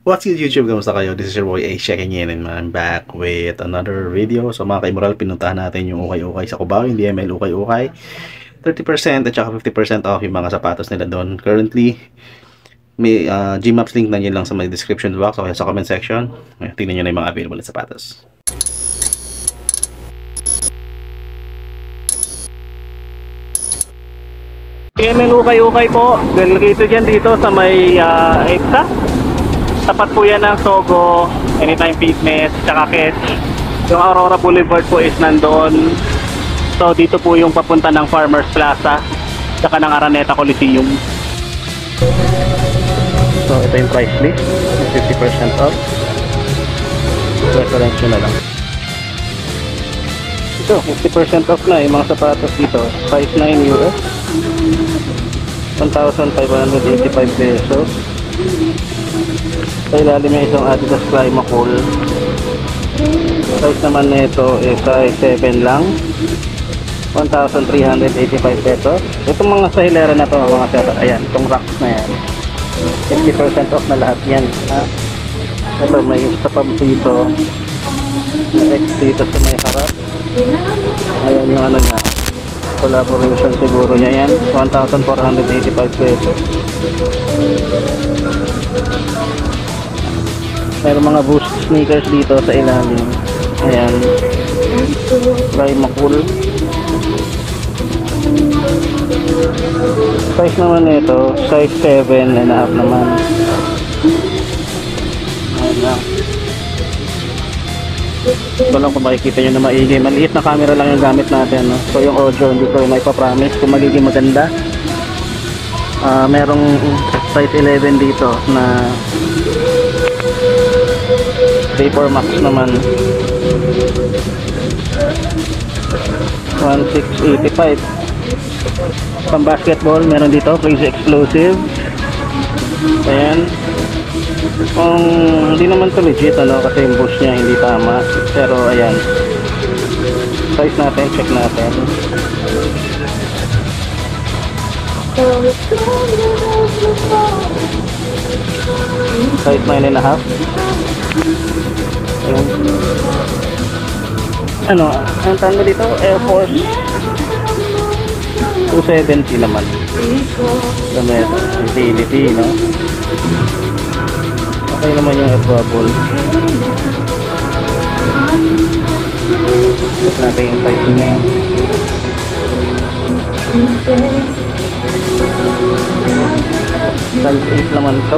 What's good YouTube? Kamusta kayo? This is your boy A checking in and I'm back with another video. So mga kaimural, pinuntahan natin yung ukay-ukay sa Cubao, yung DML ukay-ukay. 30% at saka 50% off yung mga sapatos nila doon. Currently, may Gmaps link na nyo lang sa may description box o sa comment section. Tingnan nyo na yung mga available na sapatos. DML ukay-ukay po. Located yan dito sa may EDSA. Tapat po yan ng Sogo, Anytime Fitness, tsaka Ketch. Yung Aurora Boulevard po is nandoon. So dito po yung papunta ng Farmers Plaza, tsaka ng Araneta Coliseum. So ito yung price list, 50% off. Reference nyo na lang. Ito, 50% off na yung mga sapatos dito. Size 9 US, 1,585 pesos. Sa ilalim may isang Adidas Climacool. Size naman nito is size 7 lang, 1,385 pesos. Itong mga sa hilera na to mga sir, ayan, itong racks na yan 50% off na lahat yan, ha? Ito may isa pa dito, may X dito sa may harap. Ayan yung ano nya, collaboration siguro niya yan, 1,485 pesos. Meron mga Boost sneakers dito sa ilalim. Ayan, Climacool. Size naman nito, size 7 and a half naman. Ayan lang. Ito lang kung makikita nyo na maigi. Maliit na camera lang yung gamit natin, no? So yung audio hindi ko may papromise kung magiging maganda. Merong size 11 dito na Vapor Max naman, 1,685. Pang basketball meron dito, Crazy Explosive. Ayan, kung hindi naman to legit ano, kasi yung bush niya hindi tama, pero ayan, size natin, check natin. Size 9 and a half. Ayan. Ano, ang tanda dito, Air Force 270 naman. Dami, utility, no? Okay naman yung air bubble. Check natin yung size niya. Size 8 naman to.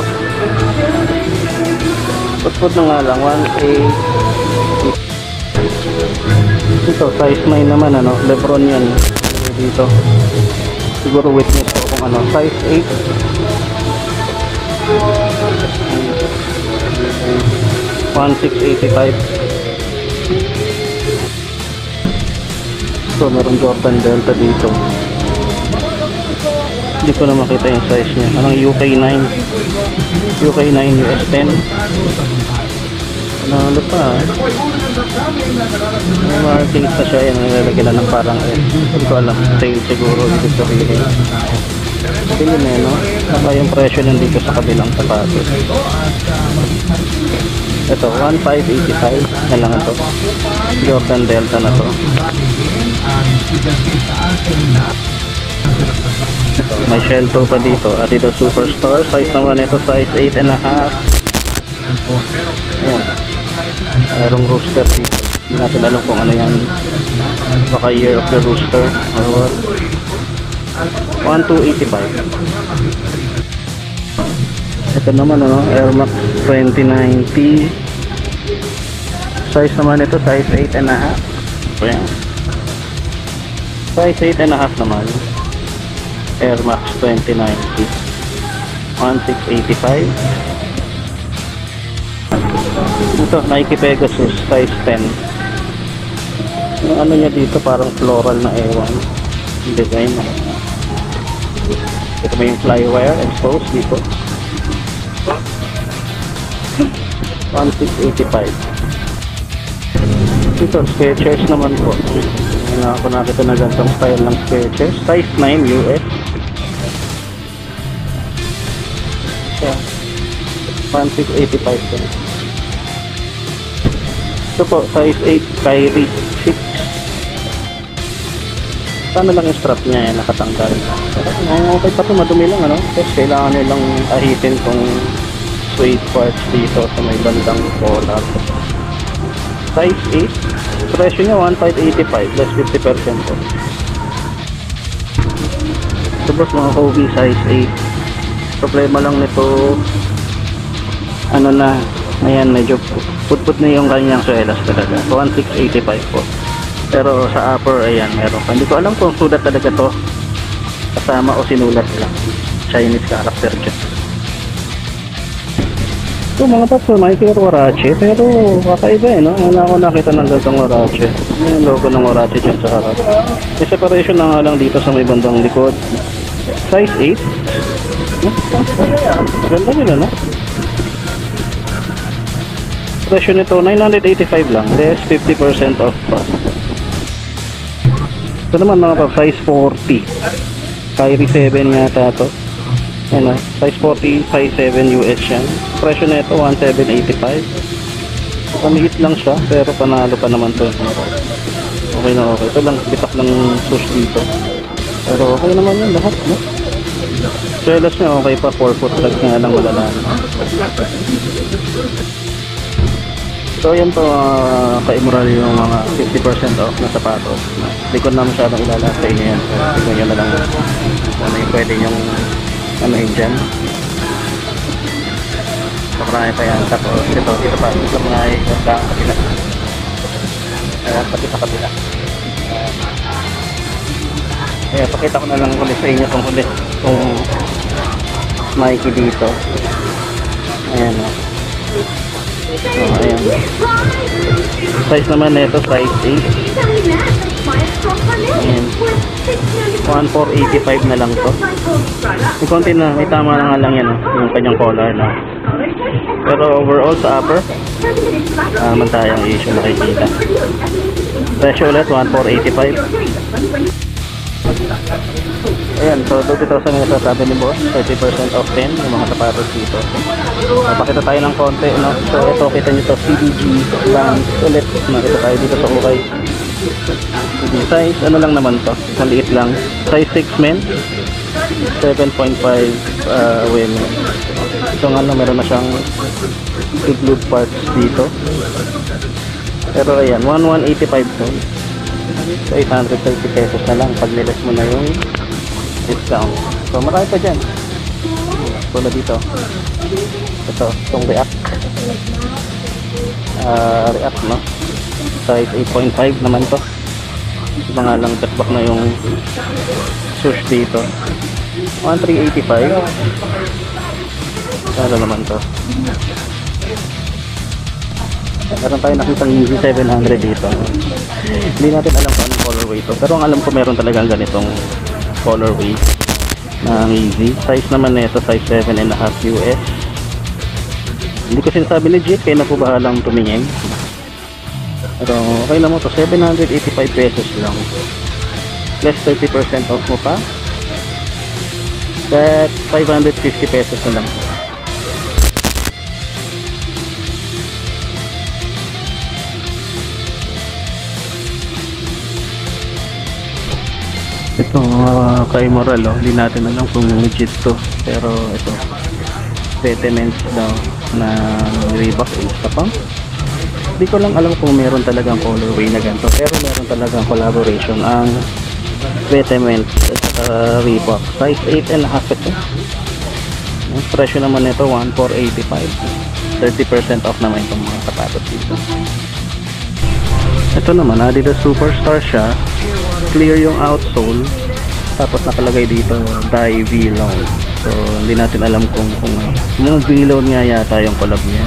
Put na nga lang, 1,8. Ito, size 9 naman, ano, Lebron yan. Dito, siguro witness ko kung ano, size 8. 1,685. So, meron Jordan Delta dito. Hindi ko na makita yung size niya. Anong UK9? UK9 US 10. Ano pa? May markings na siya. Yan, nilalagyan na ng parang hindi ko alam. Sale siguro. Hindi ko sabihin. Tingin na, no? Saka yung presyo nandito sa kabilang sapatos. Ito, 1,585 na lang ito. Jordan Delta na to. May shell toe pa dito. Adidas Superstar. Size naman ito, size 8 and a half. Ayan. Mayroong rooster dito. Hindi natin alam kung ano yan. Baka year of the rooster or what. 1,285. Ito naman, ano, Air Max 2090. Size naman ito, size 8 and a half. Ayan. Size 8 and a half naman. Air Max 2090. 1,685. Ito, Nike Pegasus, size 10. Yung ano niya dito, parang floral na ewan design. Ito may yung flywire exposed dito. 1,685. Ito, Skechers naman po. Ako nakita na gantong style ng Skechers, size 9 US. 1685 din. Ito po, size 8, Kyrie 6. Sana lang yung strap niya, nakatanggal. Okay pa ito, madumi lang, ano? Tapos kailangan nilang ahitin tong suede parts dito sa may bandang collar. Size 8, presyo niya 1585, less 50% po. Tapos mga Kobe, size 8. Problema lang nito, ano na, ayan, medyo put-put na yung kanyang swelas talaga. 1685 po. Pero sa upper, ayan, meron pa. Hindi ko alam kung sulat talaga to kasama o sinulat lang. Chinese character dyan. So mga paps, makikita Warachi, pero kakaiba no? Wala ako nakita ng gatong Warachi. Yung logo ng Warachi dyan sa harap. May separation na nga lang dito sa may bandang likod. Size 8. Ganda nila, no? Presyo nito, 985 lang. Less 50% off pa. Ito naman mga paps, size 40. Kyrie 7 yata to. Ano, size 40, size 7 US yan. Presyo na ito, 1785. Pamilit lang siya, pero panalo pa naman to. Okay na okay. Ito lang, bitak lang sush dito. Pero okay naman yan lahat, no? Swelas niya okay pa, 4 foot legs nga lang malalaan. So yan po, ka-immoral yung mga 50% off na sapatos. Hindi ko na masyadong ilalaan sa inyo yan. Tignan nyo na lang ano yung pwede yung ano yun dyan. So marami pa yan. Tapos dito pa, ito mga yung kabila. Pati sa kabila. Ayan, pakita ko na lang ulit sa inyo itong Nike dito. Ayan o. Ayan. Size naman nito, size 8. Ayan. 1485 na lang to. May konti na, may tama na nga lang yan yung kanyang collar na. Pero overall sa upper, man tayong issue makikita. Presyo ulit, 1485. Ayan, so 20,000 yung sasabi ni boss, 30% off din yung mga sapatos dito. Pakita tayo ng konti, no? So ito, kita nyo to, CDG Vans ulit. Makita tayo dito sa ukay. Size, ano lang naman to, maliit lang. Size 6 men, 7.5 women. So nga meron na siyang big parts dito. Pero ayan, 1185 to. So 830 pesos na lang pag nilas mo na yung discount. So marami pa dyan. Tulad dito. Ito, itong React. React, no? Size 8.5 naman to. Mga lang back na yung swoosh dito. 1385. Ano naman to? Meron tayo nakitang Yeezy 700 dito. Hindi natin alam kung anong colorway ito. Pero ang alam ko meron talagang ganitong colorway ng Yeezy. Size naman nito, size 7.5 US. Hindi ko sinasabi legit, kaya na po bahalang tumingin. Pero okay na mo to, 785 pesos lang. Plus 30% off mo pa. That 550 pesos na lang. Ito ka-immoral, hindi natin alam kung legit to, pero ito sentiments daw na Reebok Insta Pump. Hindi ko lang alam kung meron talagang colorway na ganito, pero meron talagang collaboration ang sentiments at Reebok. Size 8.5 ito. Ang presyo naman nito 1485. 30% off naman itong mga sapatos dito. Ito naman Adidas Superstar siya, clear yung outsole, tapos nakalagay dito dye V-Loan. So hindi natin alam kung yung V-Loan nga yata yung collab niya.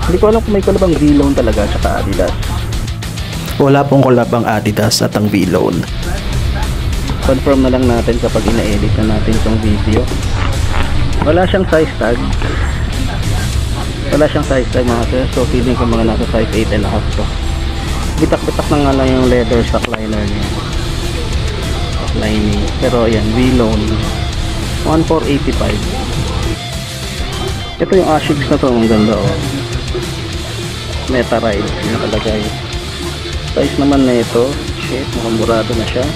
Hindi ko alam kung may collab ang V-Loan talaga tsaka Adidas. Wala pong collab ang Adidas at ang V-Loan. Confirm na lang natin kapag ina-edit na natin itong video. Wala siyang size tag. Wala siyang size tag mga sir. So feeling ko mga nasa size 8.5 to. Bitak-bitak na nga lang yung leather stock liner niya. Lining. Pero ayan, V-Loan 1485. Ito yung Asics na to, ang ganda oh. Meta Ride, yung nakalagay. Size naman na ito, shit, mukhang burado na siya.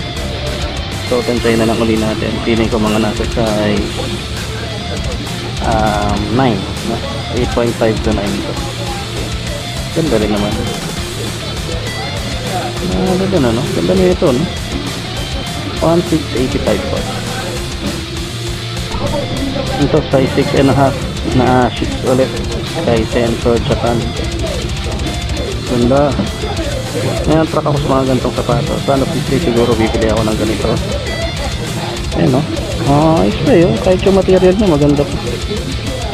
So, tantay na lang uli natin. Feeling ko mga nasa size 9, no? 8.5 to 9 ito. Ganda rin naman. Ganda na, no? Ganda na ito, no? 1685 po. Ito, size 6.5 na 6 ulit. Sky sensor, Japan. Ganda. Ngayon, track ako sa mga ganitong sapatos. Sana siguro bibili ako ng ganito. Ayan, no? Ayos pa yun. Kahit yung material niya, maganda po.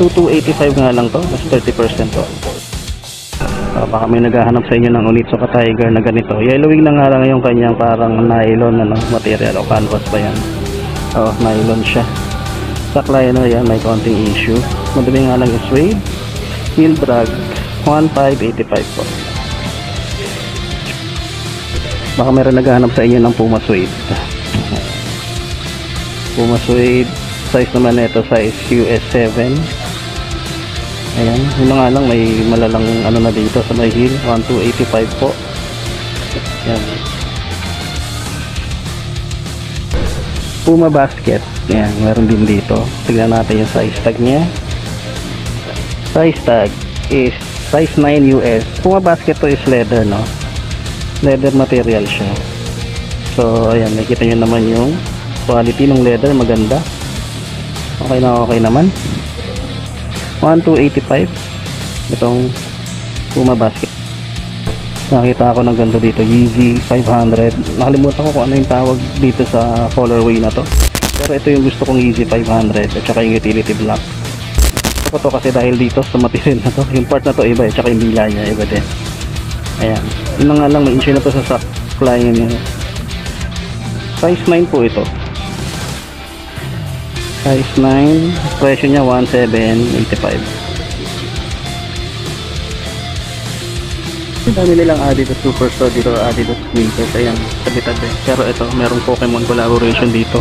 2285 nga lang to. Mas 30% to. Baka may naghahanap sa inyo ng Onitsuka Tiger na ganito. Yellowing na nga lang yung kanyang parang nylon na material o canvas ba yan. Nylon siya. Saklay na yan, may konting issue. Madali nga lang yung suede. Heel drag 1585 po. Baka meron naghahanap sa inyo ng Puma suede. Puma suede. Size naman nito size US 7. Ayan, yun nga lang, may malalang ano na dito sa may heel, 1285 po. Ayan. Puma basket. Ayan, meron din dito. Tignan natin yung size tag niya. Size tag is size 9 US. Puma basket to is leather, no? Leather material siya. So, ayan, nakita nyo naman yung quality ng leather, maganda. Okay naman. 1285 itong Puma basket. Nakita ako ng ganito dito, Yeezy 500. Nakalimutan ko kung ano yung tawag dito sa colorway na to, pero ito yung gusto kong Yeezy 500 at saka yung utility black. Ito kasi dahil dito sa material na to, yung part na to iba at saka yung bila niya iba din. Ayan, yun na nga lang, may issue na to sa sock line niya. Size 9 po ito. Size 9, presyo niya 1785. Ang dami nilang Adidas Superstore dito, Adidas sneakers. Ayan, tabi-tabi. Pero ito, merong Pokemon collaboration dito.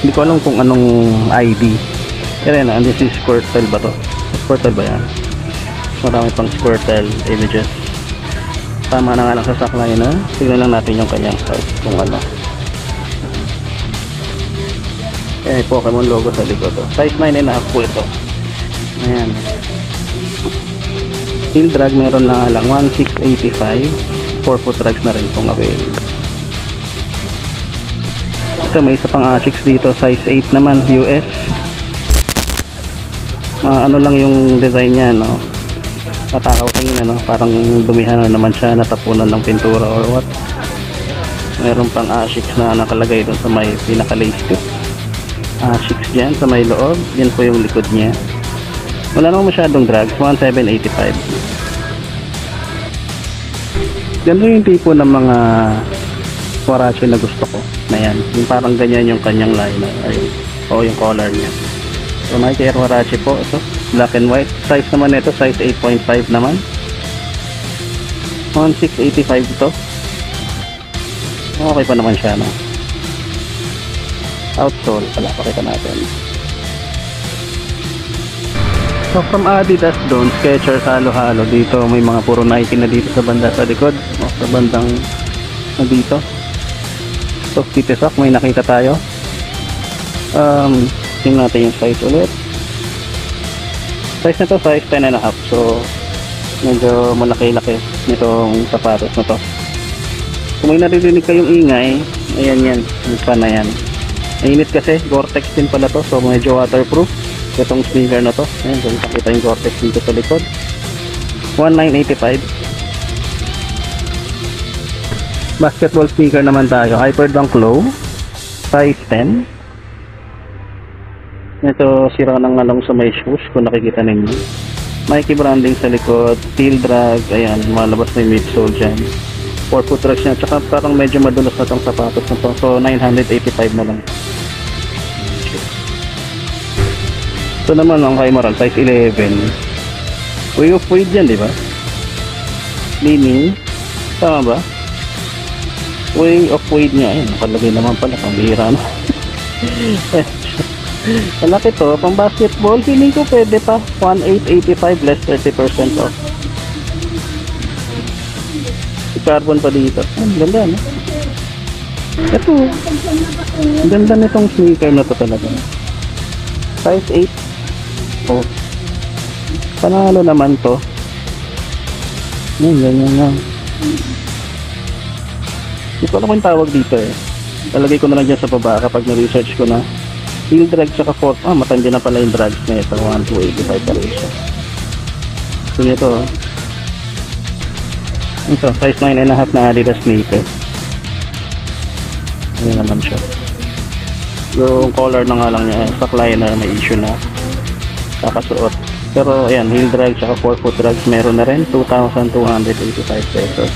Hindi ko alam kung anong ID. Pero yan, this is Squirtle ba to? Squirtle ba yan? Marami pang Squirtle images. Tama na nga lang sa saklay na. Tignan lang natin yung kanyang size kung ano. Ayan, Pokemon logo sa likod. Size 9.5 po ito. Ayan. Heel drag meron lang 1685. 4 foot drags na rin itong available. Ito, may isa pang Asics dito. Size 8 naman, US. Ano lang yung design niya, no? Matakaw tingin, no? Parang dumihan na naman siya, natapunan ng pintura or what. Meron pang Asics na nakalagay doon sa may pinaka-lace tip. Asics dyan sa may loob. Yan po yung likod niya. Wala naman masyadong drags. 1785. Ganda yung tipo ng mga Huarache na gusto ko na yan. Yung parang ganyan yung kanyang line. O yung color niya. So Nike Air Huarache po. Ito, black and white. Size naman ito, size 8.5 naman. 1685 ito. Okay pa naman siya, no? Outsole pala, pakita natin. So from Adidas doon, Skechers, halo-halo dito. May mga puro Nike na dito sa banda sa likod, o sa bandang na dito. So Titisock, may nakita tayo. Tingnan natin yung size ulit. Size na to, size 10.5. So medyo malaki-laki nitong sapatos na to. Kung may naririnig kayong ingay, ayan yan, yung fan na yan. Mainit kasi, Gore-Tex din pala to, so medyo waterproof. Itong sneaker na to, ayan, kung nakita yung Gore-Tex dito sa likod. 1985. Basketball sneaker naman tayo, Hyperdunk Low, size 10. Ito, sira ng ngalong sa may shoes, kung nakikita ninyo. Nike branding sa likod, steel drag, ayan, malabas na yung midsole dyan. 4 foot drags niya, tsaka parang medyo madulas na itong sapatos na to, so 985 na lang. Ito naman ang kay Moral, size 11. Way of weight yan, di ba? Leaning. Tama ba? Way of weight niya. Ayan, nakalagay naman pala. Pambihira na. Malaki to, pang basketball, feeling ko pwede pa. 1,885 less 30% off. Carbon pa dito. Ang ganda, no? Ito, ang ganda nitong sneaker na to talaga. Size 8. Oh. Panalo naman to. Ganyan nga. Hindi ko alam kung yung tawag dito eh. Talagay ko na lang dyan sa baba kapag na-research ko na. Heel drag tsaka fork. Matindi na pala yung drags na ito. 1,285 pa rin siya. Gusto nyo to. Ito, size 9.5 na Adidas sneaker. Ayan naman siya. Yung color na nga lang niya, saklay na may issue na kakasuot. Pero ayan, heel drag tsaka 4-foot drags meron na rin. 2,285 pesos.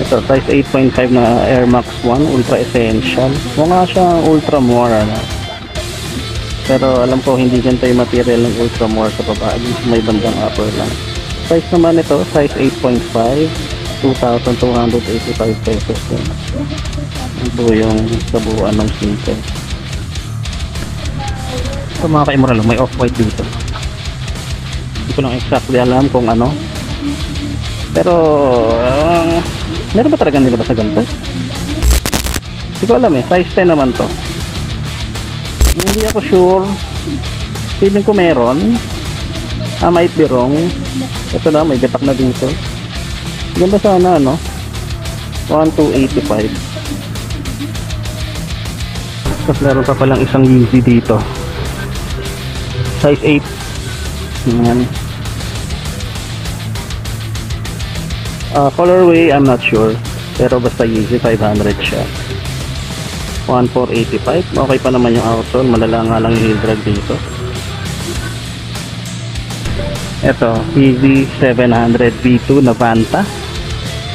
Ito, size 8.5 na Air Max 1 Ultra Essential. Mukha siyang Ultra More, ano. Pero alam ko hindi ganito yung material ng Ultra More sa babae. May bandang upper lang. Size naman ito, size 8.5, 2,285 pesos din. Ito yung kabuuan ng sneaker. Ito mga kaimoralo, may off-white dito. Hindi ko lang exactly alam kung ano. Pero, meron ba talaga nila ba sa ganito? Hindi ko alam eh, size 10 naman to. Hindi ako sure. Feeling ko meron. Might be wrong. Ito na, may bitak na dito. Ganda sana, ano? 1,285. Tapos meron pa palang isang Yeezy dito. Size 8. Ayan. Colorway, I'm not sure. Pero basta Yeezy, 500 siya. 1,485. Okay pa naman yung outsole. Malala nga lang yung heel drag dito. Ito, Yeezy 700 V2 na Vanta.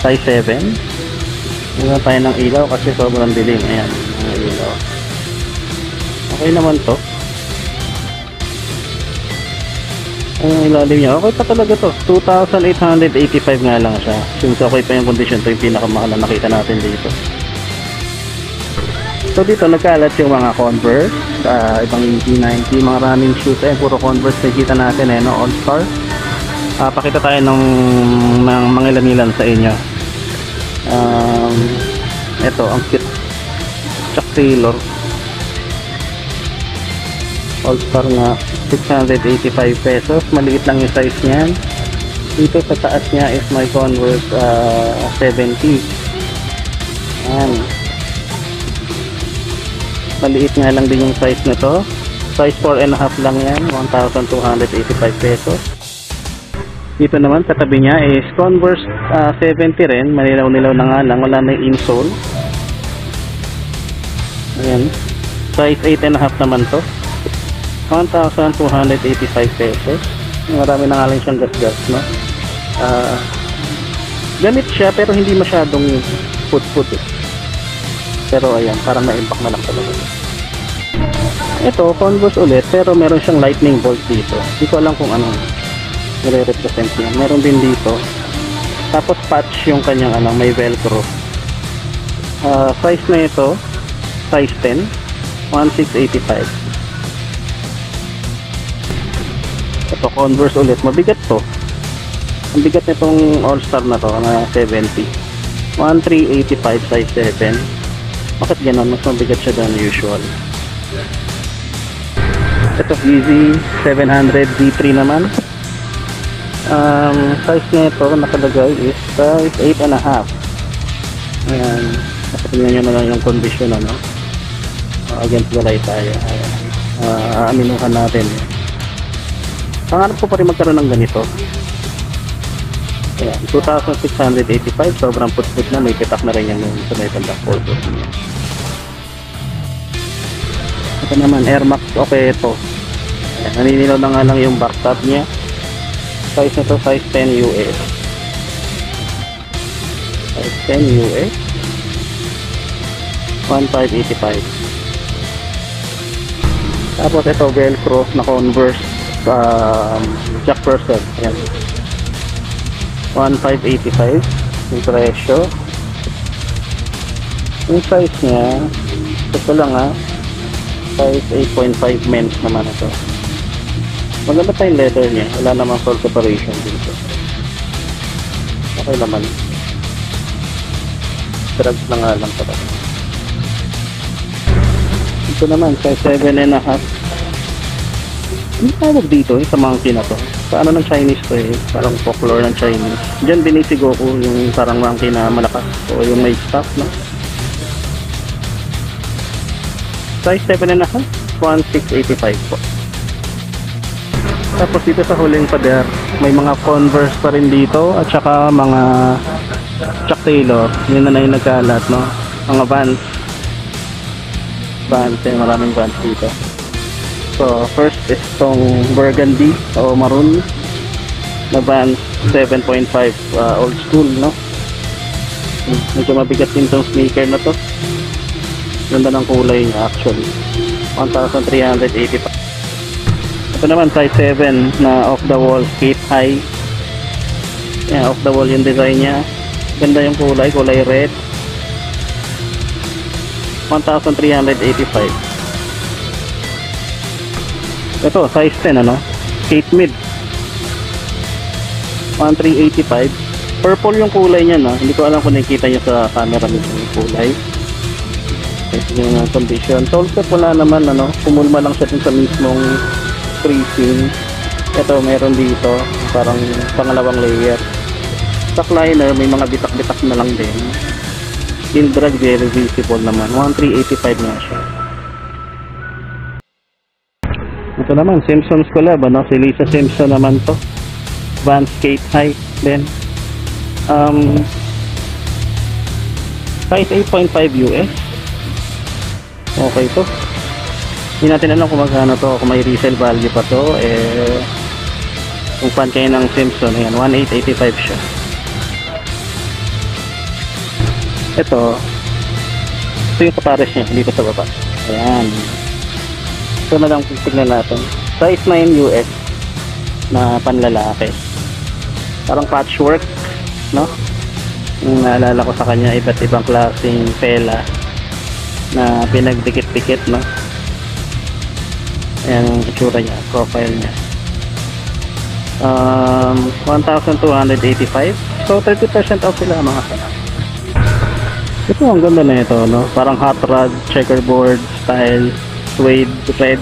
Size 7. Muna tayo ng ilaw kasi sobrang dilim. Ayan, ang ilaw. Okay naman to. Ang ilalim niya, okay pa talaga to. 2,885 nga lang siya. Since okay pa yung condition, to yung pinakamahal na nakita natin dito. So dito nagkalat yung mga Converse, ibang EG90, mga running shoes, puro Converse nakikita natin no, All Star. Pakita tayo ng mga ilan-ilan sa inyo. Ito, ang cute. Chuck Taylor. All Star nga, 685 pesos. Maliit lang yung size niyan. Dito sa taas niya is my Converse 70. Ayan. Maliit nga lang din yung size nito. Size 4.5 lang yan, 1,285 pesos. Dito naman sa tabi niya is Converse 70 rin, manilaw-nilaw na nga lang, wala na yung insole. Ayan. Size 8.5 naman to. 1,285 pesos. Marami na nga lang siyang gas-gas, no? Gamit siya pero hindi masyadong put-put eh. Pero ayan, parang na-impact na lang talaga. Ito, Converse ulit, pero meron siyang lightning bolt dito. Hindi ko alam kung ano nire-represent niya. Meron din dito. Tapos patch yung kanyang may velcro. Size na ito, size 10, 1,685. Ito, Converse ulit. Mabigat to. Ang bigat nitong All-Star na to, na 70. 1,385 size 7. Bakit gano'n? Mas mabigat siya than usual. Ito, Yeezy 700 V3 naman. Size na ito nakalagay is size 8.5. Ayan. Tingnan nyo na lang yung condition, ano? Against the light tayo. Aaminuhan natin. Pangarap ko pa rin magkaroon ng ganito. Ayan, 2,685. Sobrang put-put na. May pitak na rin yung sa may bandang photo. Ito naman, Air Max. Okay, ito. Ayan, naninilaw na nga lang yung back top niya. Size na to, size 10 US. Size 10 US. 1,585. Tapos ito, Velcro na Converse. Jack Purcell. Ayan. 1,585 yung presyo. Yung size niya, ito lang Size 8.5 men's naman ito. Maganda pa yung leather niya. Wala namang sole separation dito. Okay naman. Drugs na nga lang talaga. Ito naman, size 7.5. Ano tawag dito sa monkey na to? Paano ng Chinese to eh? Parang folklore ng Chinese. Diyan din si Goku, yung parang monkey na malakas. O yung may staff, no? Size 7.5, 1685 po. Tapos dito sa huling pader, may mga Converse pa rin dito at saka mga Chuck Taylor. Yun na yung nagkalat, no? Mga Vans. Vans, eh, maraming Vans dito. So, first is tong burgundy o maroon na Vans 7.5 old school, no? Medyo mabigat din tong sneaker na to. Ganda ng kulay niya actually. 1,385. Ito naman size 7 na off the wall skate high. Yeah, off the wall yung design niya. Ganda yung kulay red. 1,385. Ito, size 10, ano? Skate mid. 1,385. Purple yung kulay niya, no? Hindi ko alam kung nakikita niyo sa camera nito yung kulay. Ito yung condition. Sole step wala naman, ano? Pumulma lang siya dun sa mismong creasing. Ito, meron dito. Parang pangalawang layer. Stock liner, may mga bitak-bitak na lang din. Heel drag, very visible naman. 1,385 nga siya. Ito naman, Simpsons collab, ano? Si Lisa Simpson naman to. Vans skate high din. Size 8.5 US. Okay to. Hindi natin alam kung magkano to, kung may resale value pa to. Eh, kung fan kayo ng Simpson, ayan, 1,885 siya. Ito yung kapares niya dito sa baba. Ayan. Ito na lang tignan natin. Size 9 US na panlalaki. Parang patchwork, no? Yung naalala ko sa kanya, iba't ibang klaseng tela na pinagdikit-dikit, no? Ayan yung itsura niya, profile niya. 1,285. So 30% off sila mga sana. Ito ang ganda na ito, no? Parang hot rod, checkerboard style, suede red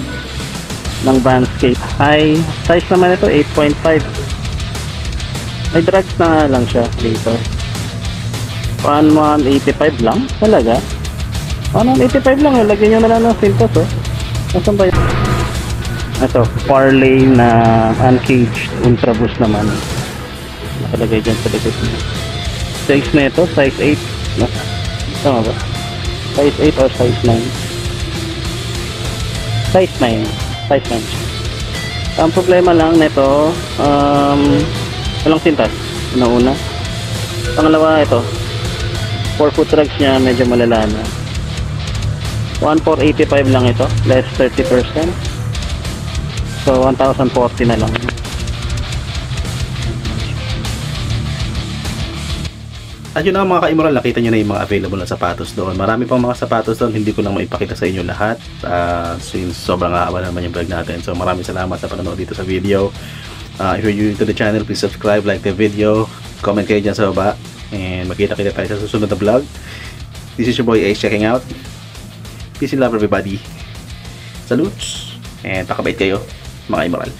ng Vans skate high. Size naman ito 8.5. May drags na nga lang siya dito. 1,185 lang talaga. 1,185 lang, lagyan nyo na lang ng filters, oh. Nasaan ba yun? Ito, Parley na uncaged ultra boost naman, nakalagay dyan sa likod niya. Size na ito, size 8, no? Tama ba? Size 8 or size 9? Size 9. Size 9. Ang problema lang nito, walang sintas. Una. Pangalawa, ito. 4-foot drags niya, medyo malala na. 1,485 lang ito. Less 30%. So, 1,040 na lang. At yun na mga ka-immoral, nakita nyo na yung mga available na sapatos doon. Marami pang mga sapatos doon, hindi ko lang maipakita sa inyo lahat since sobrang haba naman yung vlog natin. So maraming salamat sa panonood dito sa video. If you're new to the channel, please subscribe, like the video, comment kayo dyan sa baba, and magkita-kita tayo sa susunod na vlog. This is your boy Ace checking out. Peace and love everybody. Salutes, and pakabait kayo mga immoral.